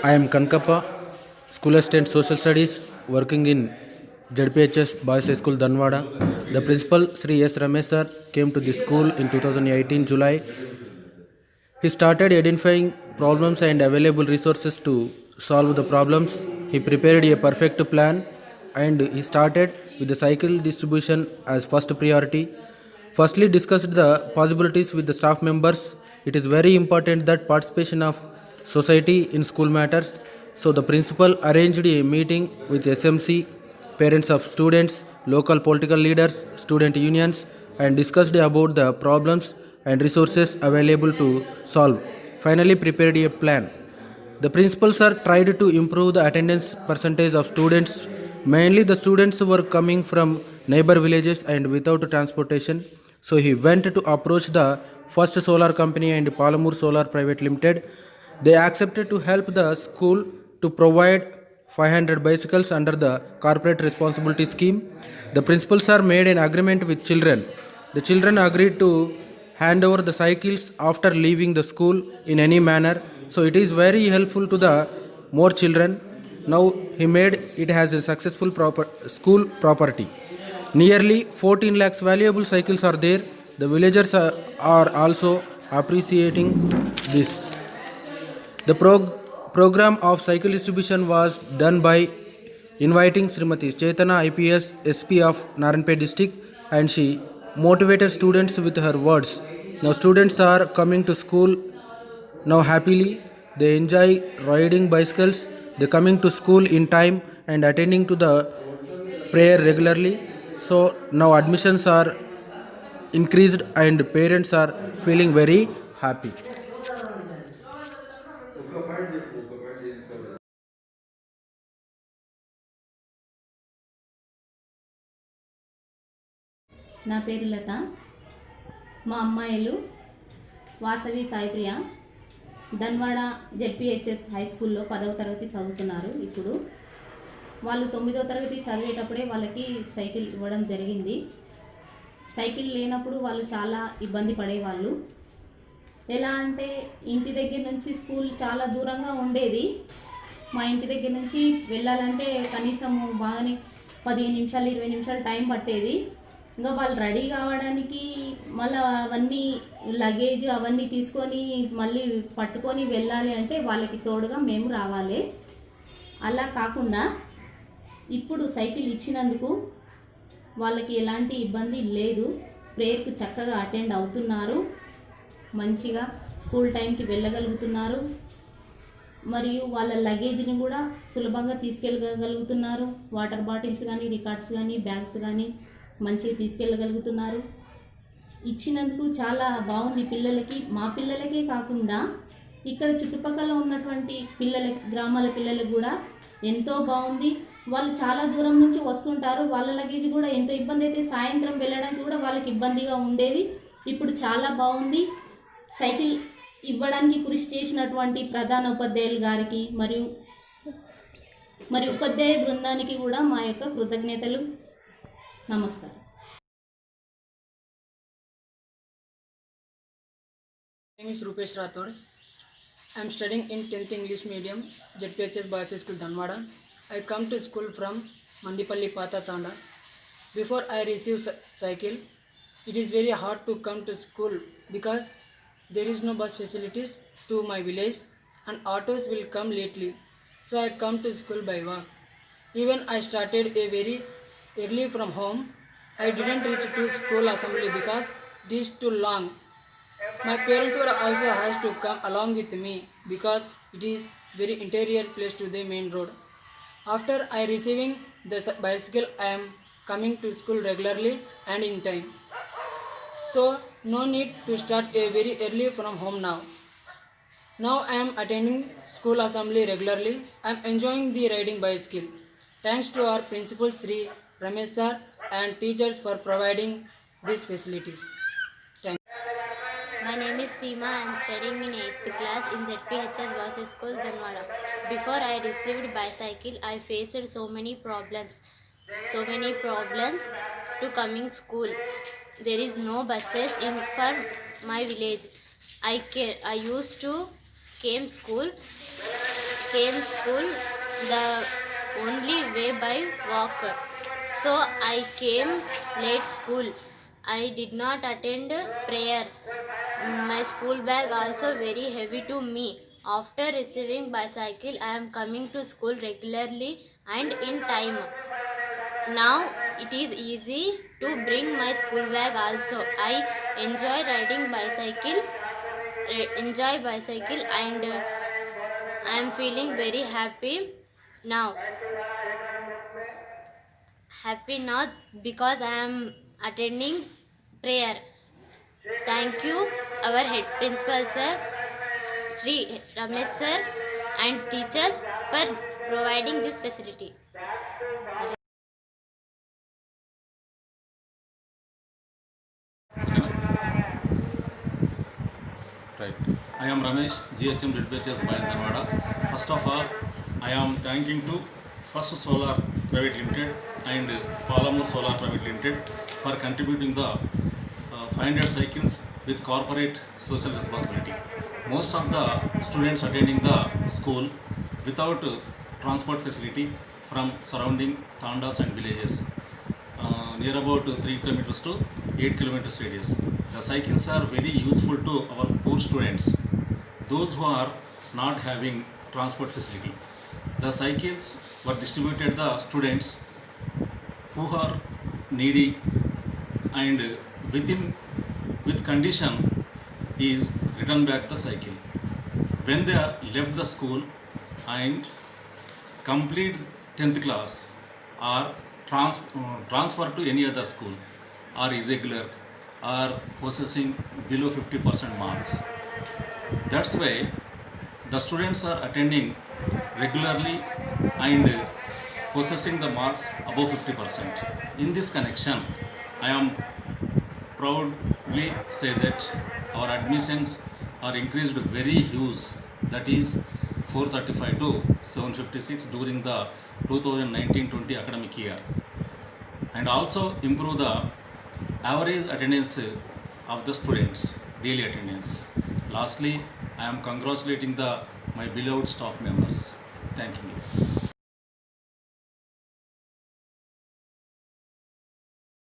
I am Kankappa, School Assistant Social Studies, working in ZPHS Boys High School, Dhanwada. The principal, Sri S. Ramesh sir, came to the school in 2018 July. He started identifying problems and available resources to solve the problems. He prepared a perfect plan and he started with the cycle distribution as first priority. Firstly, discussed the possibilities with the staff members. It is very important that participation of society in school matters. So the principal arranged a meeting with SMC, parents of students, local political leaders, student unions, and discussed about the problems and resources available to solve. Finally, prepared a plan. The principals are tried to improve the attendance percentage of students. Mainly, the students were coming from neighbor villages and without transportation. So he went to approach the First Solar Company and Palamur Solar Private Limited. They accepted to help the school to provide 500 bicycles under the corporate responsibility scheme. The principals are made an agreement with children. The children agreed to hand over the cycles after leaving the school in any manner. So it is very helpful to the more children. Now he made it as a successful school property. Nearly 14 lakhs valuable cycles are there. The villagers are also appreciating this. The program of cycle distribution was done by inviting Srimati Chaitana IPS SP of Naranpet district, and she motivated students with her words. Now students are coming to school now happily. They enjoy riding bicycles. They coming to school in time and attending to the prayer regularly. So now admissions are increased and parents are feeling very happy. నా పేరు లత. మా అమ్మాయిలు Vasavi Saipriya Dhanwada ZPHS high స్కూల్లో 10వ తరగతి చదువుతున్నారు. ఇప్పుడు వాళ్ళు 9వ తరగతి చదివేటప్పుడే వాళ్ళకి సైకిల్ ఇవ్వడం జరిగింది. సైకిల్ లేనప్పుడు వాళ్ళు చాలా ఇబ్బంది పడేవాళ్ళు. ఎలా అంటే ఇంటి దగ్గర నుంచి స్కూల్ చాలా దూరంగా ఉండేది. మా ఇంటి దగ్గర నుంచి వెళ్ళాలంటే కనీసం బాగానే 15 నిమిషాలు 20 నిమిషాలు టైం పట్టేది. ఇంకా వాళ్ళు రెడీ కావడానికి మళ్ళీ అవన్నీ లగేజ్ అవన్నీ తీసుకొని మళ్ళీ పట్టుకొని వెళ్ళాలి అంటే వాళ్ళకి తోడుగా మేము రావాలి. అలా కాకుండా ఇప్పుడు సైకిల్ ఇచ్చినందుకు వాళ్ళకి ఎలాంటి ఇబ్బంది లేదు. ప్రేయర్కు చక్కగా అటెండ్ అవుతున్నారు. మంచిగా స్కూల్ టైంకి వెళ్ళగలుగుతున్నారు. మరియు వాళ్ళ లగేజ్ని కూడా సులభంగా తీసుకెళ్ళగలుగుతున్నారు. వాటర్ బాటిల్స్ కానీ రికార్డ్స్ కానీ బ్యాగ్స్ కానీ మంచిగా తీసుకెళ్ళగలుగుతున్నారు. ఇచ్చినందుకు చాలా బాగుంది పిల్లలకి. మా పిల్లలకే కాకుండా ఇక్కడ చుట్టుపక్కల ఉన్నటువంటి గ్రామాల పిల్లలకు కూడా ఎంతో బాగుంది. వాళ్ళు చాలా దూరం నుంచి వస్తుంటారు. వాళ్ళ లగేజ్ కూడా ఎంతో ఇబ్బంది అయితే సాయంత్రం వెళ్ళడానికి కూడా వాళ్ళకి ఇబ్బందిగా ఉండేది. ఇప్పుడు చాలా బాగుంది. సైకిల్ ఇవ్వడానికి కృషి చేసినటువంటి ప్రధాన ఉపాధ్యాయులు గారికి మరియు ఉపాధ్యాయ బృందానికి కూడా మా యొక్క కృతజ్ఞతలు. నమస్కారం. My name is Rupesh Rathod. I am studying in 10th English medium, ZPHS Boys High School, Dhanwada. I come to school from Mandipalli Pata Tanda. Before I receive cycle, it is very hard to come to school because there is no bus facilities to my village and autos will come lately. So I come to school by walk. Even I started a very early from home. I didn't reach to school assembly because it is too long. My parents were also asked to come along with me because it is very interior place to the main road. After I receiving the bicycle, I am coming to school regularly and in time. So no need to start a very early from home now. Now I am attending school assembly regularly. I am enjoying the riding bicycle. Thanks to our principal Sri Ramesh sir and teachers for providing these facilities. Thank you. My name is Seema. I am studying in 8th class in ZPHS Boys High School, Dhanwada. Before I received bicycle, I faced so many problems to coming school. There is no buses in for my village. I used to came school came school the only way by walk. So I came late school. I did not attend prayer. My school bag also very heavy to me. After receiving bicycle, I am coming to school regularly and in time. Now it is easy to bring my school bag also. I enjoy riding bicycle, and I am feeling very happy now. Happy now because I am attending prayer. Thank you, our head principal sir, Sri Ramesh sir, and teachers for providing this facility. Right. I am Ramesh, GHM ZPHS Boys Dhanwada. First of all, I am thanking to First Solar Private Limited and Palamur Solar Private Limited for contributing the 500 cycles with corporate social responsibility. Most of the students attending the school without transport facility from surrounding tandas and villages. Near about 3 kilometers to 8 kilometers radius. The cycles are very useful to our poor students, those who are not having transport facility. The cycles were distributed the students who are needy and with condition is return back the cycle. When they left the school and complete 10th class or transfer to any other school or irregular or possessing below 50% marks. That's why the students are attending regularly and possessing the marks above 50%. In this connection, I am proudly say that our admissions are increased very huge, that is 435 to 756 during the 2019-20 academic year, and also improve the average attendance of the students, daily attendance. Lastly, I am congratulating my beloved staff members. Thank you.